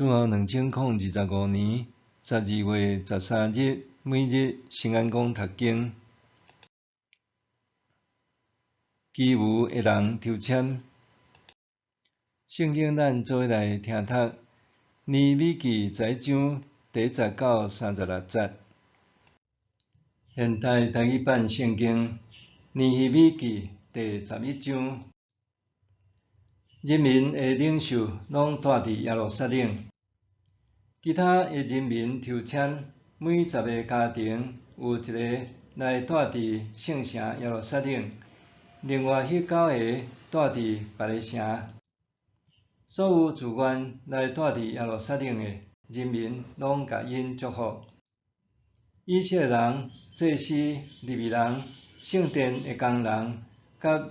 主后2025年12月13日，每日圣安宫读经，其余会人抽签。圣经咱做伙来听读，尼米记十1章第19、36节。现代台语版圣经，尼希米记第11章。人民的领袖拢住伫耶路撒冷，其他的人民抽签，每10个家庭有一个来住伫圣城耶路撒冷，另外迄9个住伫别个城。所有自愿来住伫耶路撒冷的人民，拢甲因祝福。以色列人、祭司、利未人、圣殿的工人，甲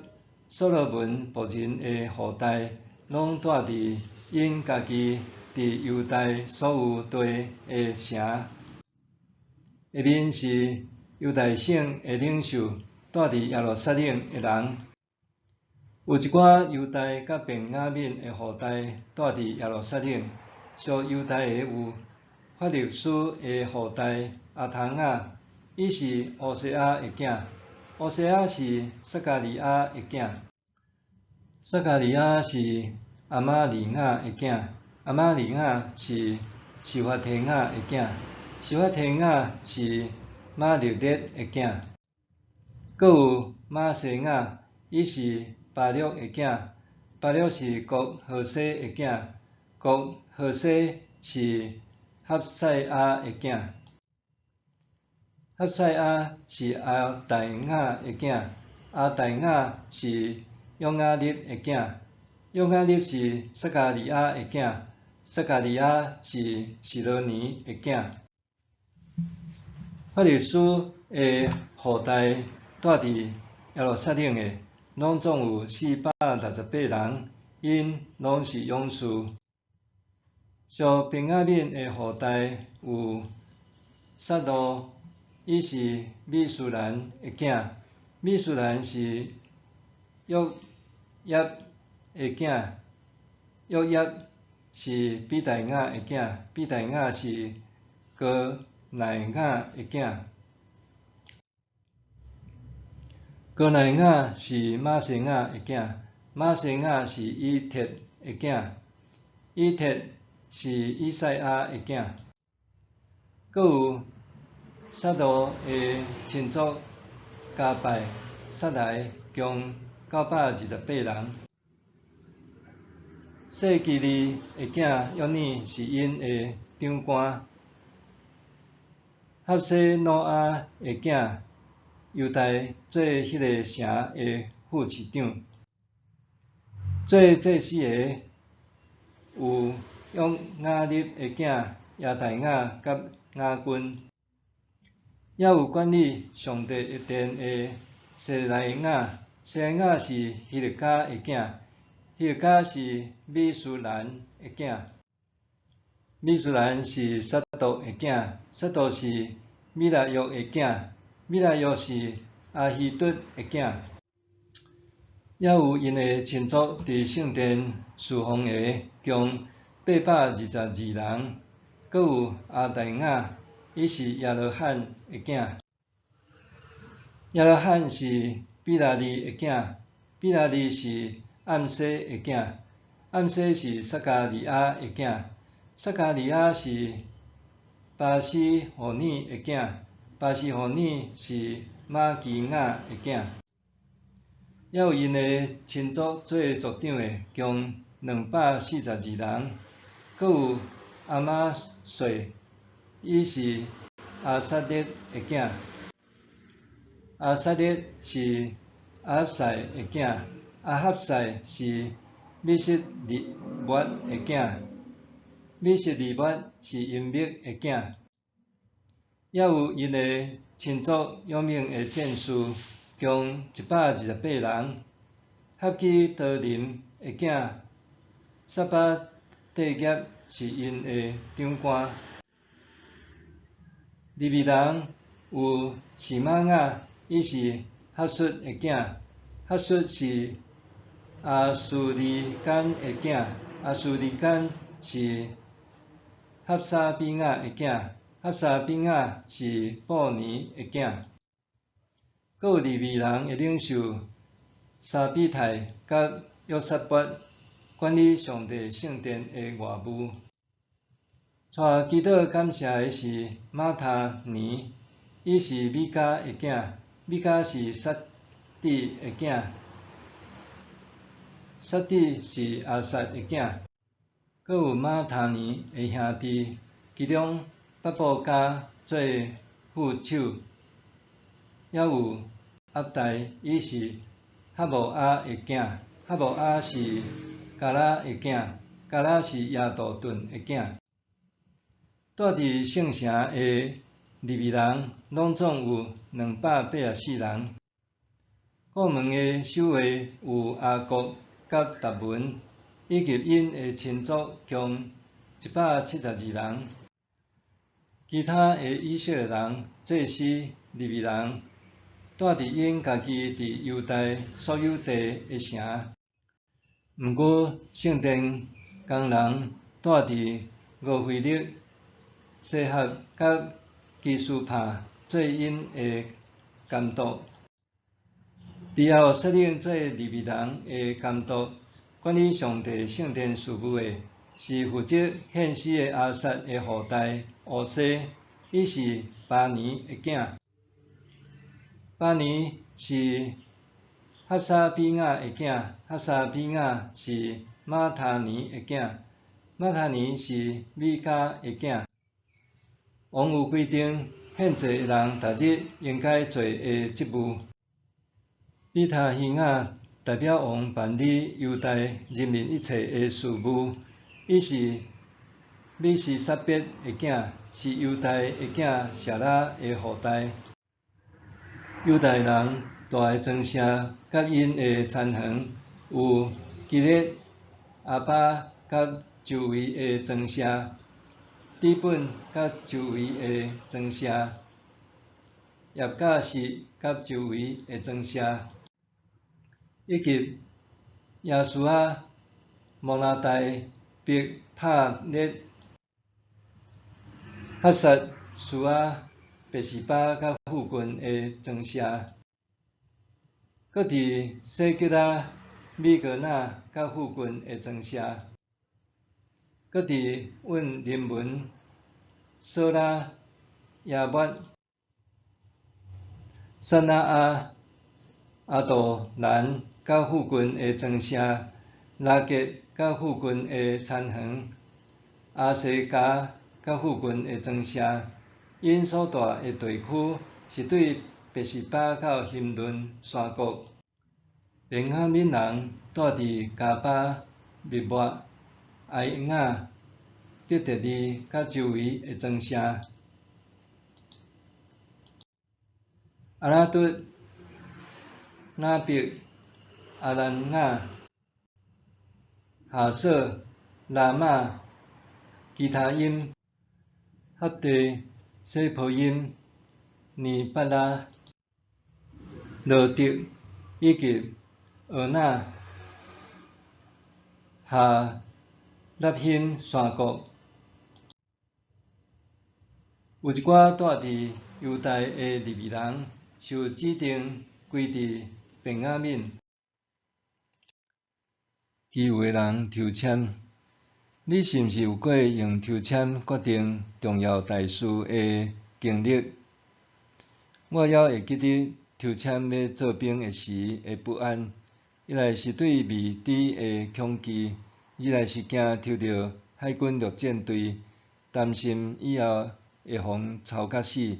所罗门仆人的后代，拢住伫因家己伫犹大所有地的城。下面是犹大省的领袖住伫耶路撒冷的人，有一寡犹大甲便雅悯的后代住伫耶路撒冷。属犹大的有法律师的后代阿唐亚，伊是乌西亚的囝。乌西亚是撒加利亚的囝。撒加利亚是阿玛利亚的囝。阿玛利亚是示法提亚的囝。示法提亚是马勒列的囝。阁有马西亚，伊是巴略的囝。巴略是国何西的囝。国何西是哈塞亚的囝。哈塞亚是阿大亚的囝。阿大亚是约雅利的囝。约雅利是撒加利亚的囝。撒加利亚是示罗尼的囝。法律师的后代住伫耶路撒冷的，拢总有468人，因拢是勇士。属便雅悯的后代有撒罗，伊是米苏兰的囝。米苏兰是约耶的囝。约耶是比大雅的囝。比大雅是哥乃雅的囝。哥乃雅是马西亚的囝。马西亚是以铁的囝。以铁是以赛亚的囝。阁有撒罗的亲族加拜撒来共928人。细基利的囝约尼是因的长官。哈西诺阿的囝犹大做迄个城的副市长。做祭司的有约雅利的囝亚大雅甲雅君，也有管理上帝的殿的西莱雅。西莱雅是希勒家的囝。希勒家是米苏兰的囝。米苏兰是撒督的囝。撒督是米拉约的囝。米拉约是阿希督的囝。也有因的亲族伫圣殿侍奉的，共822人。阁有阿大雅，伊是亚罗罕的囝。亚罗罕是比拉利的囝。比拉利是暗西的囝。暗西是撒加利亚的囝。撒加利亚是巴西胡尼的囝。巴西胡尼是马基亚的囝。也有因的亲族做族长的，共242人。阁有阿玛税，伊是阿撒列的囝。阿撒列是阿哈塞的囝。阿哈塞是米色利末的囝。米色利末是因密的囝。也有因的亲族有名的战士，共128人。哈基多林的囝撒巴蒂业是因的长官。利未人有示玛雅，伊是哈述的囝。哈述是阿苏利干的囝。阿苏利干是哈沙比亚的囝，哈沙比亚是布尼的囝。阁有利未人的领袖沙比泰甲约撒伯管理上帝圣殿的外务。带祈祷感谢的是马他尼，伊是米迦的囝，米迦是撒底的囝，撒底是阿撒的囝。阁有马他尼的兄弟，其中巴布加做副手，也有阿代，伊是哈姆阿的囝，哈姆阿是加拉的囝，加拉是亚杜顿的囝。住伫圣城的利未人拢总有284人。过门的守卫有阿国甲达文，以及因的亲族共172人。其他的以色列人、祭司、利未人，住伫因家己伫犹大所有地的城。毋过圣殿工人住伫俄腓力、西哈甲基斯帕做因的监督。之后率领做利未人的监督，管理上帝圣殿事务的，是负责献诗的阿撒的后代乌西，伊是巴尼的囝。巴尼是哈沙比亚的囝，哈沙比亚是马他尼的囝，马他尼是米迦的囝。王有规定，献祭的人逐日应该做的职务。比他希亚代表王办理犹大人民一切的事务，伊是米西撒别的囝，是犹大的囝舍拉的后代。犹大人大的庄舍甲因的田园有基列、阿巴甲周围的庄舍，底本甲周围的庄舍，叶甲实甲周围的庄舍，以及亚述啊、摩拿代、别帕列、哈萨苏啊、别是巴甲附近的庄舍，搁伫西吉拉、米格纳甲附近的庄舍，搁伫阮林门、索拉、亚末、撒那阿、阿杜兰甲附近的庄舍，拉结甲附近的田园，阿西加甲附近的庄舍，因所住的地区是对别是巴到希伦山谷。便雅悯人住伫加巴、密抹、埃雅、伯特利甲周围的庄舍。阿拉顿、拿别、阿兰雅、哈瑟、拉玛、基他因、哈地、西坡因、尼巴拉、罗德以及俄那、哈纳辛山谷。有一寡住伫犹大的利未人，受指定归伫便雅悯。其余的人抽签，你是毋是有过用抽签决定重要大事的经历？我还会记得抽签要做兵的时的不安，一来是对未知的恐惧，二来是惊抽到海军陆战队，担心以后会互操甲死。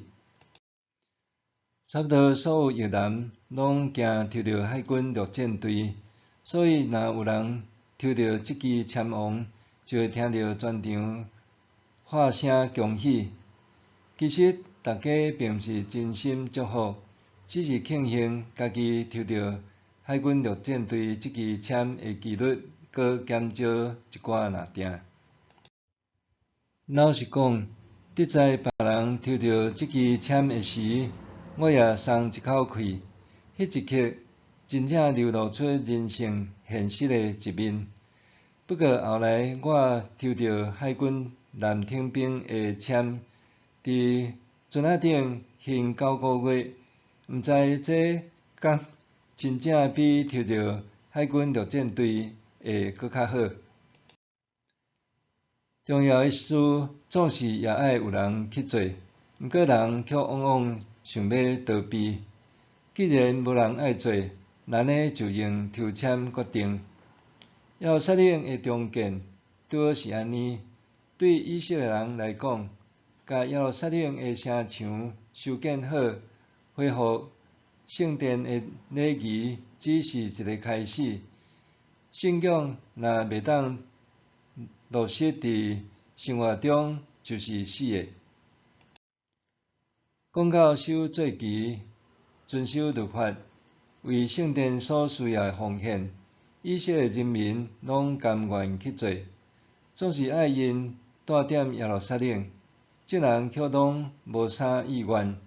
差不多所有越南拢惊抽到海军陆战队，所以若有人抽到这支签王，就会听到全场喊声恭喜。其实大家并毋是真心祝福，只是庆幸家己抽到海军陆战队这支签的几率搁减少一寡若定。老实讲，伫知别人抽到这支签的时，我也松一口气。迄一刻，真正流露出人性现实的一面。不过后来我抽到海军蓝天兵的签，伫船仔顶行9个月，毋知这敢真正比抽到海军陆战队会搁较好。重要的事总是也爱有人去做，毋过人却往往想要逃避。既然无人爱做，咱呢就用抽签决定。要率领的中建拄好是安尼，对以色列人来讲，甲要率领的城墙修建好，恢复圣殿的礼仪，只是一个开始。信仰若袂当落实伫生活中，就是死的。讲到守节期、遵守律法、为圣殿所需要的奉献，以色列人民拢甘愿去做，总是爱因带点耶路撒冷，众人却拢无啥意愿。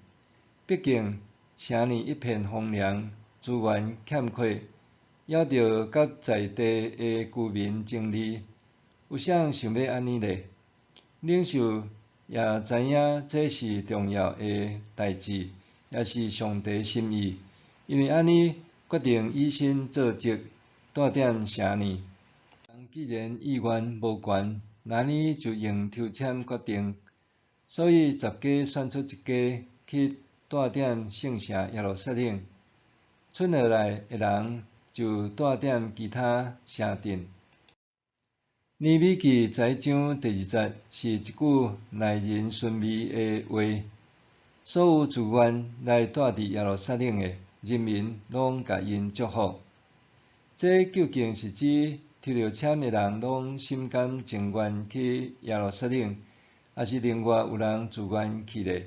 毕竟城内一片荒凉，资源欠缺，还着甲在地的居民争利，有谁想要安尼呢？领袖也知影这是重要的代志，也是上帝心意，因为安尼决定以身作则，带点城内。人既然意愿无悬，那呢就用抽签决定。所以10家选出1家去带点圣城耶路撒冷，剩下来的人就带点其他城镇。尼米记10章第2节是一句耐人寻味的话。所有自愿来住伫耶路撒冷的人民，拢甲因祝福。这究竟是指抽到签的人拢心甘情愿去耶路撒冷，还是另外有人自愿去呢？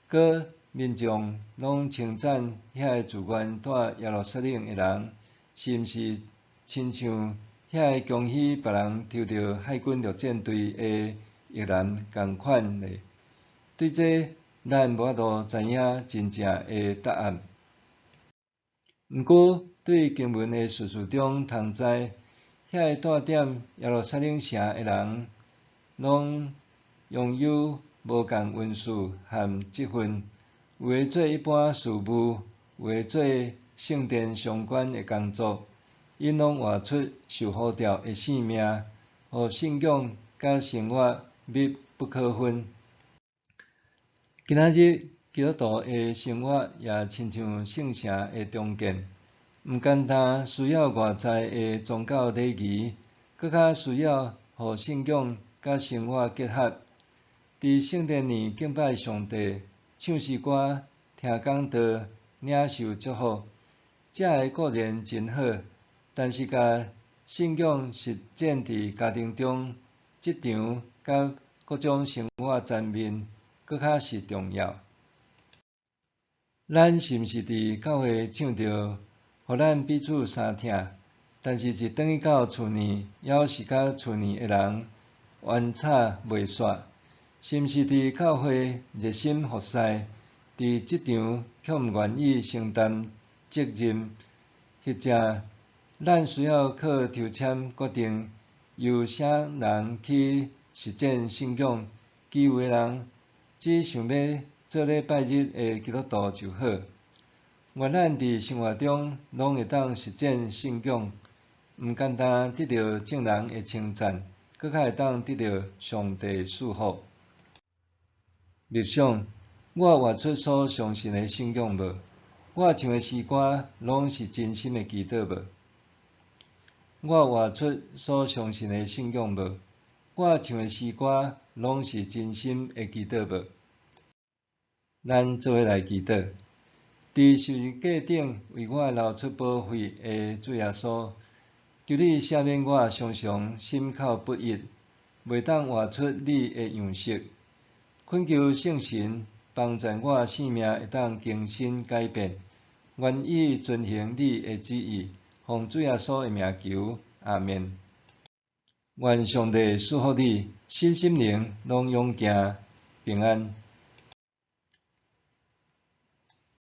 搁民众拢称赞遐个自愿住耶路撒冷的人，是毋是亲像遐个恭喜别人抽到海军陆战队的役男共款呢？对这，咱无法度知影真正的答案。毋过，对经文的叙述中通知，遐个住踮耶路撒冷城的人，拢拥有无共运数和职分，有的做一般事务，有的做圣殿相关的工作。因拢活出受呼召的性命，互信仰甲生活密不可分。今仔日基督徒的生活也亲像圣城的重建，毋单单需要外在的宗教礼仪，搁较需要互信仰甲生活结合。伫圣殿里敬拜上帝，唱诗歌，听讲道，领受祝福，这个固然真好。但是，甲信仰实践伫家庭中，职场甲各种生活层面，搁较是重要。咱是毋是伫教会唱着，互咱彼此相疼？但是一转去到厝内，还是甲厝内的人冤吵袂煞？是毋是伫教会热心服侍，伫职场却毋愿意承担责任？或者，咱需要靠抽签决定由啥人去实践信仰，其余的人只想要做咧拜日的基督徒就好。愿咱伫生活中拢会当实践信仰，毋单单得到众人的称赞，搁较会当得到上帝的祝福。默想，我活出所相信的信仰无？我唱的诗歌拢是真心的祈祷无？我活出所相信的信仰无？我唱的诗歌拢是真心的祈祷无？咱做伙来祈祷。伫十字架顶为我流出宝血的主耶稣，求你赦免我常常心口不一，袂当活出你的样式。恳求圣神帮助我生命会当更新改变，愿意遵行你的旨意。奉主耶稣的名求，阿们。愿上帝祝福你，身心灵拢永行平安。